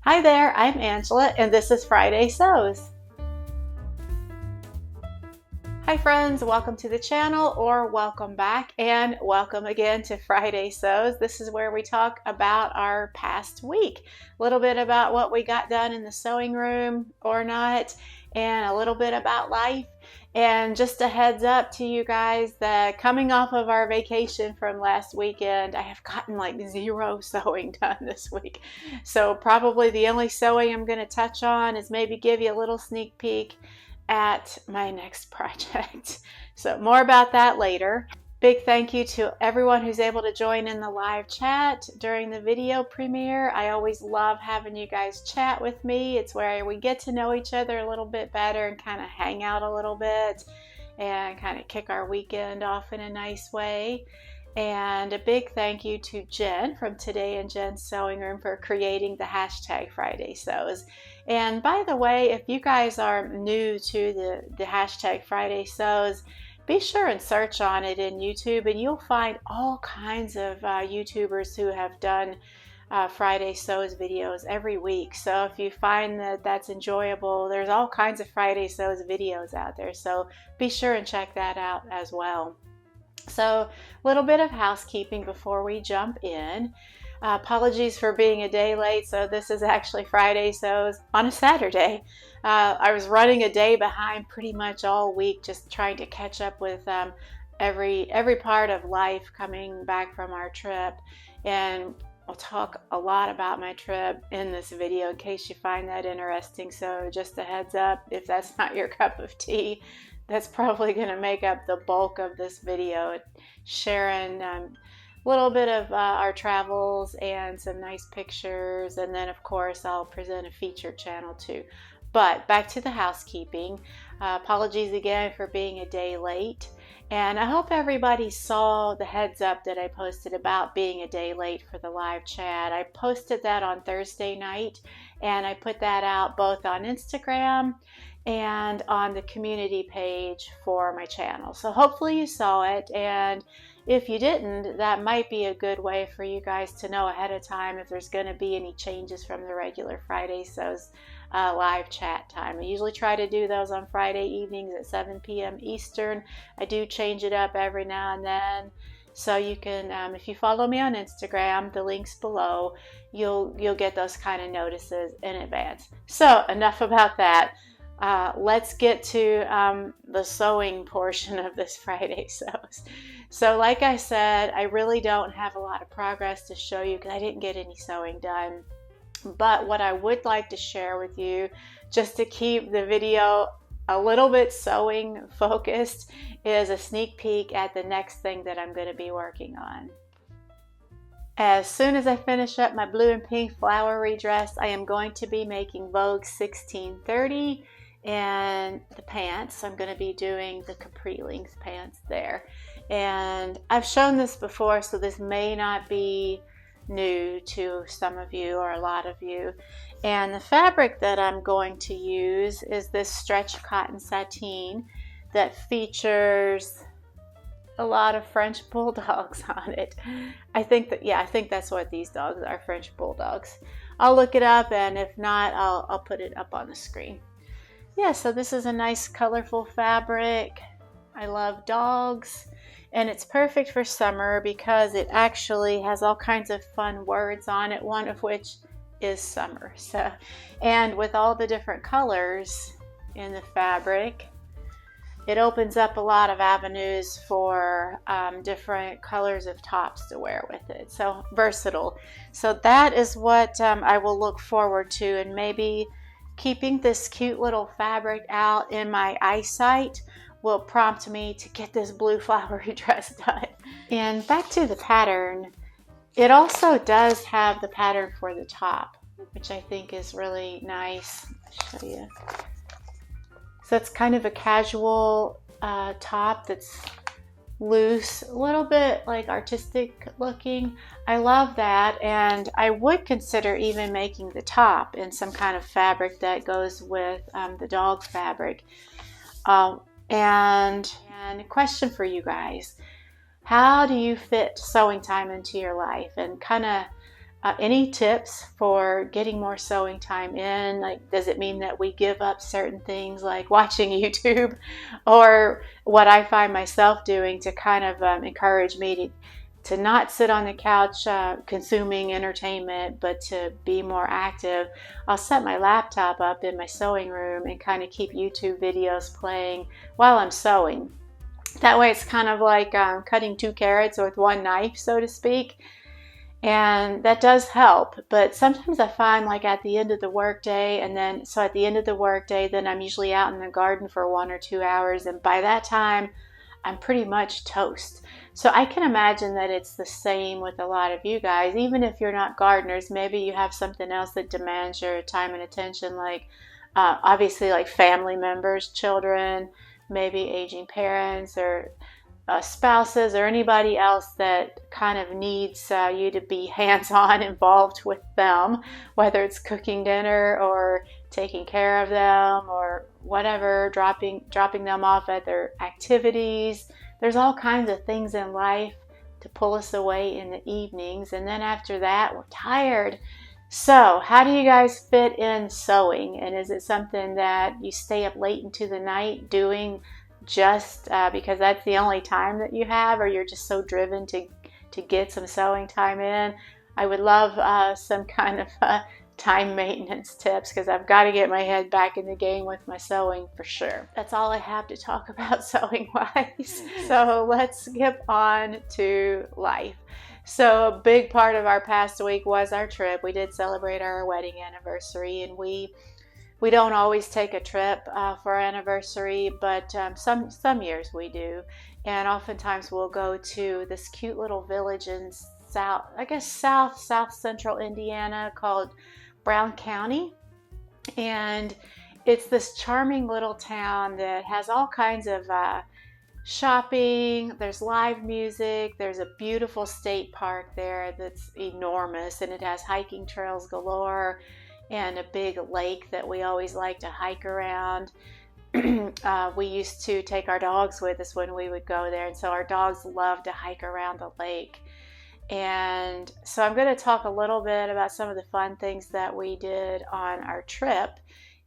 Hi there, I'm Angela and this is Friday Sews. Hi friends, welcome to the channel or welcome back and welcome again to Friday Sews. This is where we talk about our past week, a little bit about what we got done in the sewing room or not, and a little bit about life. And just a heads up to you guys that coming off of our vacation from last weekend, I have gotten like zero sewing done this week. So probably the only sewing I'm going to touch on is maybe give you a little sneak peek at my next project. So more about that later. Big thank you to everyone who's able to join in the live chat during the video premiere. I always love having you guys chat with me. It's where we get to know each other a little bit better and kind of hang out a little bit and kind of kick our weekend off in a nice way. And a big thank you to Jen from Today in Jen's Sewing Room for creating the hashtag Friday Sews. And by the way, if you guys are new to the hashtag Friday Sews, be sure and search on it in YouTube and you'll find all kinds of YouTubers who have done Friday Sews videos every week. So if you find that that's enjoyable, there's all kinds of Friday Sews videos out there. So be sure and check that out as well. So a little bit of housekeeping before we jump in. Apologies for being a day late. So this is actually Friday Sews on a Saturday. I was running a day behind pretty much all week, just trying to catch up with every part of life coming back from our trip. And I'll talk a lot about my trip in this video in case you find that interesting. So just a heads up, if that's not your cup of tea, that's probably going to make up the bulk of this video, sharing a little bit of our travels and some nice pictures, and then of course I'll present a featured channel too. But back to the housekeeping. Apologies again for being a day late, and I hope everybody saw the heads up that I posted about being a day late for the live chat. I posted that on Thursday night, and I put that out both on Instagram and on the community page for my channel. So hopefully you saw it, and if you didn't, that might be a good way for you guys to know ahead of time if there's going to be any changes from the regular Friday Sews live chat time. I usually try to do those on Friday evenings at 7 p.m. Eastern. I do change it up every now and then. So you can, if you follow me on Instagram, the link's below, you'll get those kind of notices in advance. So enough about that. Let's get to the sewing portion of this Friday Sews. So like I said, I really don't have a lot of progress to show you because I didn't get any sewing done. But what I would like to share with you, just to keep the video a little bit sewing focused, is a sneak peek at the next thing that I'm going to be working on. As soon as I finish up my blue and pink flowery dress, I am going to be making Vogue 1630 and the pants. I'm going to be doing the capri length pants there. And I've shown this before, so this may not be new to some of you or a lot of you. And the fabric that I'm going to use is this stretch cotton sateen that features a lot of French bulldogs on it. I think that's what these dogs are, French bulldogs. I'll look it up, and if not, I'll put it up on the screen. Yeah, so this is a nice colorful fabric. I love dogs, and it's perfect for summer because it actually has all kinds of fun words on it, one of which is summer. So, and with all the different colors in the fabric, it opens up a lot of avenues for different colors of tops to wear with it. So versatile. So that is what I will look forward to, and maybe keeping this cute little fabric out in my eyesight will prompt me to get this blue flowery dress done. And back to the pattern, it also does have the pattern for the top, which I think is really nice. I'll show you. So it's kind of a casual top that's loose, a little bit like artistic looking. I love that, and I would consider even making the top in some kind of fabric that goes with the dog fabric. And a question for you guys: how do you fit sewing time into your life? And kind of Any tips for getting more sewing time in? Like, does it mean that we give up certain things like watching YouTube, or what I find myself doing to kind of encourage me to not sit on the couch consuming entertainment, but to be more active? I'll set my laptop up in my sewing room and kind of keep YouTube videos playing while I'm sewing. That way it's kind of like cutting 2 carrots with one knife, so to speak. And that does help, but sometimes I find like at the end of the workday, at the end of the workday, then I'm usually out in the garden for 1 or 2 hours, and by that time, I'm pretty much toast. So I can imagine that it's the same with a lot of you guys. Even if you're not gardeners, maybe you have something else that demands your time and attention, like obviously like family members, children, maybe aging parents, or spouses, or anybody else that kind of needs you to be hands-on involved with them, whether it's cooking dinner or taking care of them or whatever, dropping them off at their activities. There's all kinds of things in life to pull us away in the evenings, and then after that we're tired. So how do you guys fit in sewing? And is it something that you stay up late into the night doing just because that's the only time that you have, or you're just so driven to get some sewing time in? I would love some kind of time maintenance tips, because I've got to get my head back in the game with my sewing for sure. That's all I have to talk about sewing wise. So let's get on to life. So a big part of our past week was our trip. We did celebrate our wedding anniversary, and we don't always take a trip for our anniversary, but some years we do. And oftentimes we'll go to this cute little village in south central Indiana called Brown County. And it's this charming little town that has all kinds of shopping. There's live music. There's a beautiful state park there that's enormous, and it has hiking trails galore, and a big lake that we always like to hike around. We used to take our dogs with us when we would go there, and so our dogs love to hike around the lake. And so I'm going to talk a little bit about some of the fun things that we did on our trip.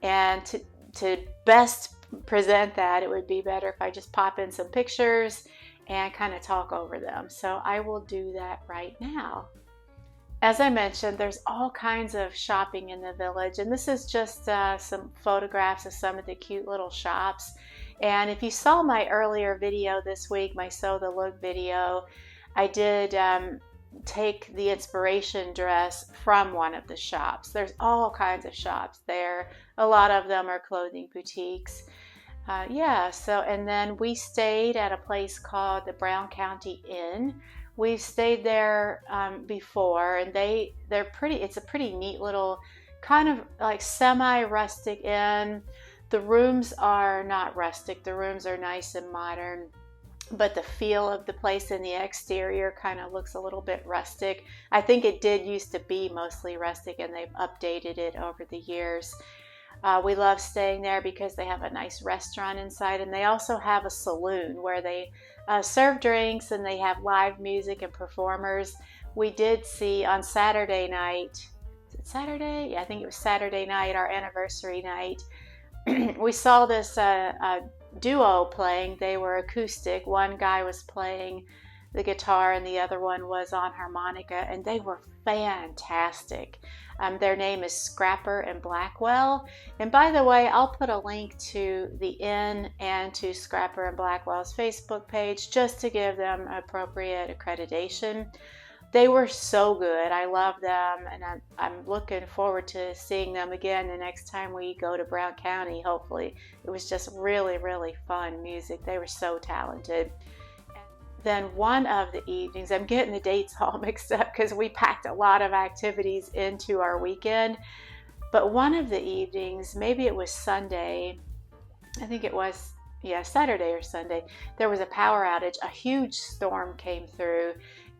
And to best present that, it would be better if I just pop in some pictures and kind of talk over them. So I will do that right now. As I mentioned, there's all kinds of shopping in the village, and this is just some photographs of some of the cute little shops. And if you saw my earlier video this week, my Sew the Look video, I did take the inspiration dress from one of the shops. There's all kinds of shops there. A lot of them are clothing boutiques. And then we stayed at a place called the Brown County Inn. We've stayed there before, and it's a pretty neat little kind of like semi-rustic inn. The rooms are not rustic. The rooms are nice and modern, but the feel of the place in the exterior kind of looks a little bit rustic. I think it did used to be mostly rustic, and they've updated it over the years. We love staying there because they have a nice restaurant inside, and they also have a saloon where they serve drinks, and they have live music and performers. We did see on Saturday night, is it Saturday? Yeah, I think it was Saturday night, our anniversary night. We saw this duo playing. They were acoustic. One guy was playing the guitar and the other one was on harmonica, and they were fantastic. Their name is Scrapper and Blackwell. And by the way, I'll put a link to the inn and to Scrapper and Blackwell's Facebook page just to give them appropriate accreditation. They were so good. I love them, and I'm looking forward to seeing them again the next time we go to Brown County, hopefully. It was just really, really fun music. They were so talented. Then one of the evenings, I'm getting the dates all mixed up because we packed a lot of activities into our weekend, but one of the evenings, maybe it was Sunday, I think it was, Saturday or Sunday, there was a power outage. A huge storm came through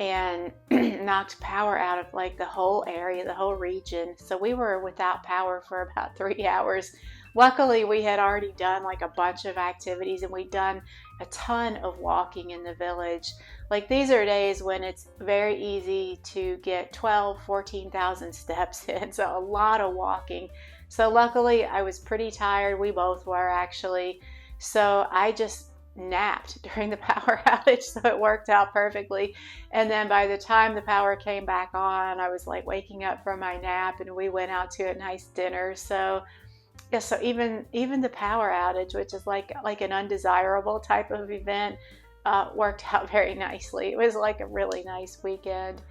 and knocked power out of like the whole area, the whole region. So we were without power for about 3 hours. Luckily, we had already done like a bunch of activities, and we'd done a ton of walking in the village. Like these are days when it's very easy to get 14,000 steps in, so a lot of walking. So luckily I was pretty tired. We both were actually. So I just napped during the power outage, so it worked out perfectly. And then by the time the power came back on, I was like waking up from my nap, and we went out to a nice dinner. So yeah, so even the power outage, which is like an undesirable type of event, worked out very nicely. It was like a really nice weekend.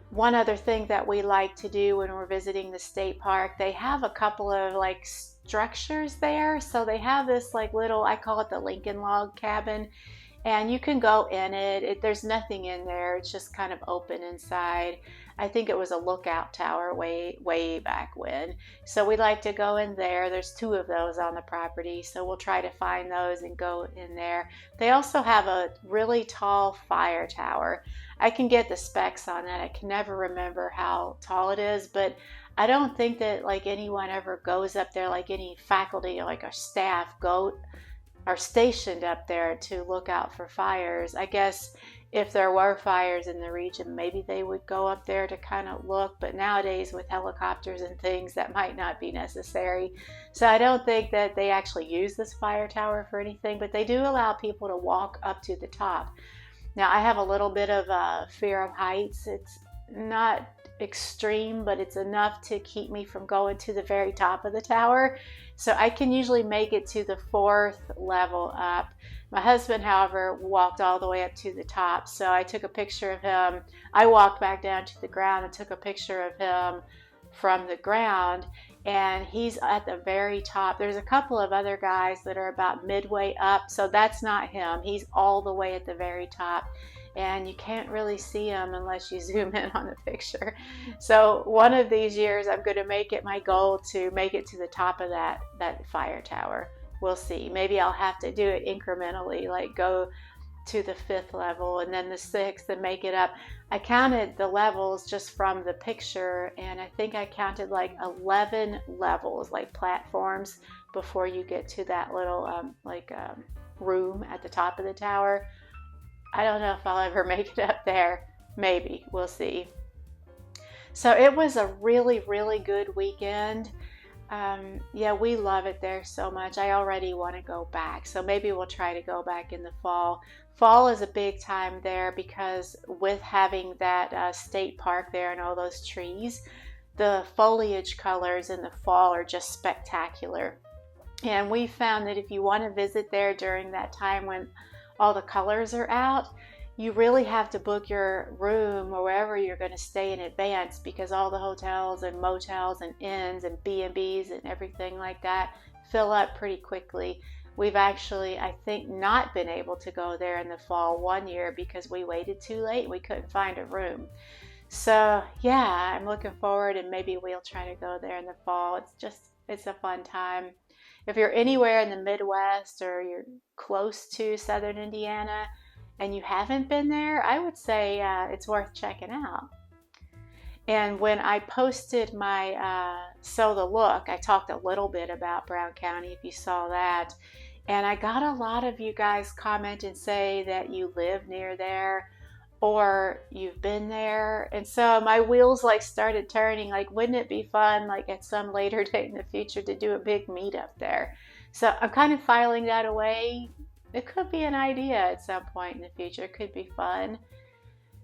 One other thing that we like to do when we're visiting the state park, they have a couple of like structures there. So they have this like little, I call it the Lincoln log cabin, and you can go in it. There's nothing in there. It's just kind of open inside. I think it was a lookout tower way back when. So we like to go in there. There's 2 of those on the property, so we'll try to find those and go in there. They also have a really tall fire tower. I can get the specs on that. I can never remember how tall it is, but I don't think that like anyone ever goes up there, like any faculty or like our staff are stationed up there to look out for fires. I guess if there were fires in the region, maybe they would go up there to kind of look, but nowadays with helicopters and things, that might not be necessary. So I don't think that they actually use this fire tower for anything, but they do allow people to walk up to the top. Now I have a little bit of a fear of heights. It's not extreme, but it's enough to keep me from going to the very top of the tower. So I can usually make it to the 4th level up. My husband, however, walked all the way up to the top. So I took a picture of him. I walked back down to the ground and took a picture of him from the ground, and he's at the very top. There's a couple of other guys that are about midway up, so that's not him. He's all the way at the very top, and you can't really see him unless you zoom in on the picture. So one of these years I'm going to make it my goal to make it to the top of that fire tower. We'll see. Maybe I'll have to do it incrementally, like go to the 5th level and then the 6th and make it up. I counted the levels just from the picture, and I think I counted like 11 levels, like platforms, before you get to that little room at the top of the tower. I don't know if I'll ever make it up there. Maybe. We'll see. So it was a really, really good weekend. Yeah, we love it there so much. I already want to go back. So maybe we'll try to go back in the fall. Fall is a big time there because with having that state park there and all those trees, the foliage colors in the fall are just spectacular. And we found that if you want to visit there during that time when all the colors are out, you really have to book your room or wherever you're going to stay in advance, because all the hotels and motels and inns and B&Bs and everything like that fill up pretty quickly. We've actually, I think, not been able to go there in the fall one year because we waited too late and we couldn't find a room. So yeah, I'm looking forward, and maybe we'll try to go there in the fall. It's a fun time. If you're anywhere in the Midwest or you're close to Southern Indiana and you haven't been there, I would say it's worth checking out. And when I posted my So the Look, I talked a little bit about Brown County, if you saw that. And I got a lot of you guys comment and say that you live near there or you've been there. And so my wheels like started turning, like wouldn't it be fun like at some later date in the future to do a big meetup there? So I'm kind of filing that away. It could be an idea at some point in the future. It could be fun.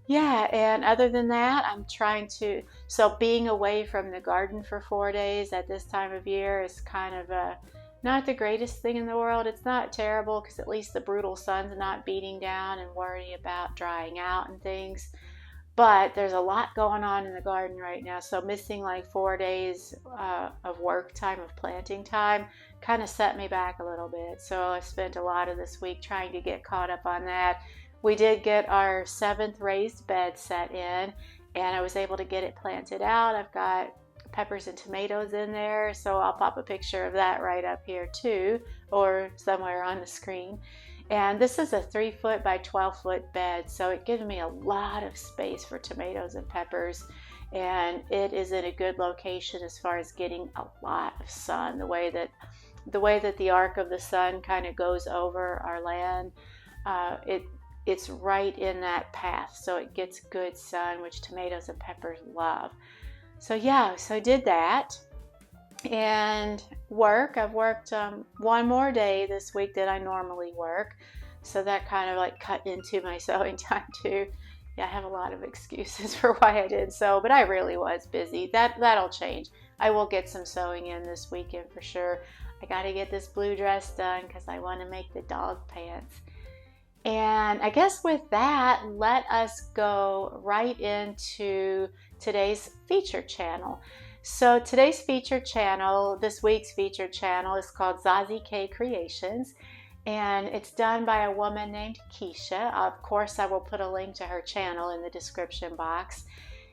Yeah, and other than that, I'm trying to, so being away from the garden for 4 days at this time of year is kind of not the greatest thing in the world. It's not terrible because at least the brutal sun's not beating down and worrying about drying out and things. But there's a lot going on in the garden right now, so missing like 4 days of work time, of planting time, kind of set me back a little bit. So I spent a lot of this week trying to get caught up on that. We did get our 7th raised bed set in, and I was able to get it planted out. I've got peppers and tomatoes in there, so I'll pop a picture of that right up here too, or somewhere on the screen. And this is a 3-foot by 12-foot bed, so it gives me a lot of space for tomatoes and peppers, and it is in a good location as far as getting a lot of sun. The way that the arc of the sun kind of goes over our land, it's right in that path, so it gets good sun, which tomatoes and peppers love. So yeah, so I did that. And I've worked one more day this week that I normally work, so that kind of like cut into my sewing time too. Yeah, I have a lot of excuses for why I didn't sew, but I really was busy. That'll change. I will get some sewing in this weekend for sure. I got to get this blue dress done because I want to make the dog pants. And I guess with that, let us go right into today's featured channel. So today's featured channel, this week's featured channel, is called Zazie K Creations, and it's done by a woman named Keisha. Of course, I will put a link to her channel in the description box.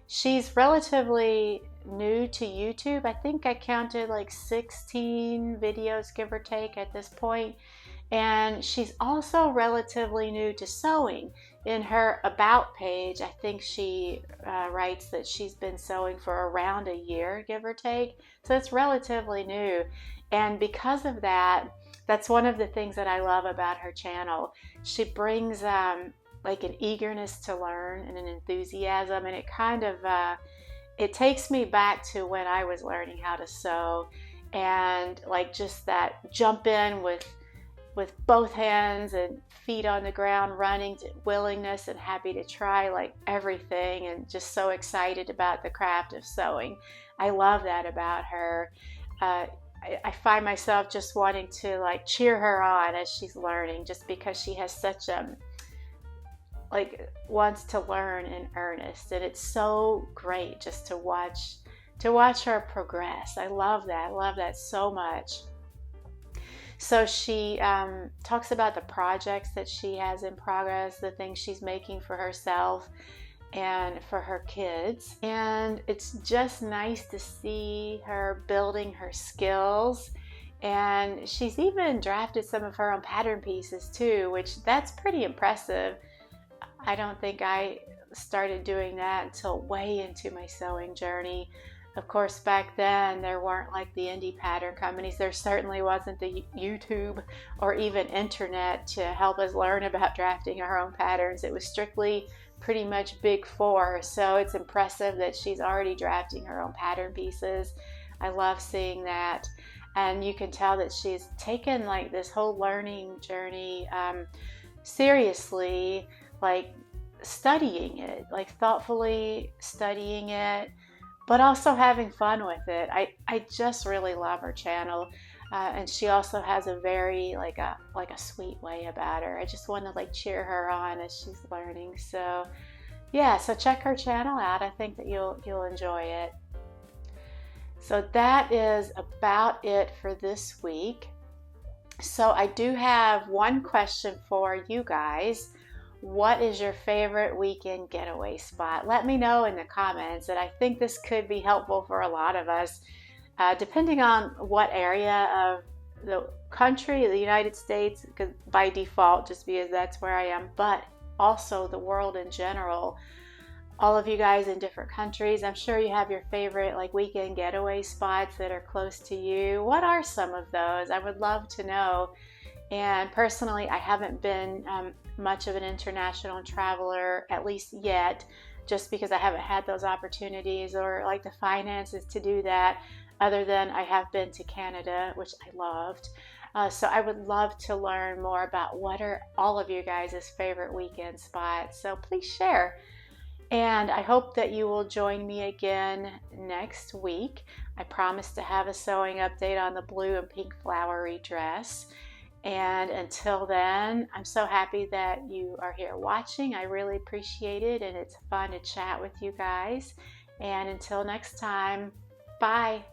She's relatively new to YouTube. I think I counted like 16 videos, give or take, at this point. And she's also relatively new to sewing. In her About page, I think she writes that she's been sewing for around a year, give or take. So it's relatively new. And because of that, that's one of the things that I love about her channel. She brings like an eagerness to learn and an enthusiasm, and it kind of it takes me back to when I was learning how to sew, and like just that jump in with both hands and feet on the ground, running, willingness and happy to try like everything, and just so excited about the craft of sewing. I love that about her. I find myself just wanting to like cheer her on as she's learning, just because she has such like wants to learn in earnest, and it's so great just to watch her progress. I love that so much. So she talks about the projects that she has in progress, the things she's making for herself and for her kids. And it's just nice to see her building her skills. And she's even drafted some of her own pattern pieces too, which that's pretty impressive. I don't think I started doing that until way into my sewing journey. Of course, back then there weren't like the indie pattern companies. There certainly wasn't the YouTube or even internet to help us learn about drafting our own patterns. It was strictly pretty much Big Four. So it's impressive that she's already drafting her own pattern pieces. I love seeing that. And you can tell that she's taken like this whole learning journey seriously, like studying it, like thoughtfully studying it, but also having fun with it. I just really love her channel, and she also has a very like a sweet way about her. I just want to like cheer her on as she's learning. So yeah, so check her channel out. I think that you'll enjoy it. So that is about it for this week. So I do have one question for you guys. What is your favorite weekend getaway spot? Let me know in the comments, and I think this could be helpful for a lot of us, depending on what area of the country, the United States, by default, just because that's where I am, but also the world in general. All of you guys in different countries, I'm sure you have your favorite like weekend getaway spots that are close to you. What are some of those? I would love to know. And personally, I haven't been much of an international traveler, at least yet, just because I haven't had those opportunities or like the finances to do that, other than I have been to Canada, which I loved. So I would love to learn more about what are all of you guys' favorite weekend spots. So please share. And I hope that you will join me again next week. I promise to have a sewing update on the blue and pink flowery dress. And until then, I'm so happy that you are here watching. I really appreciate it, and it's fun to chat with you guys. And until next time, bye.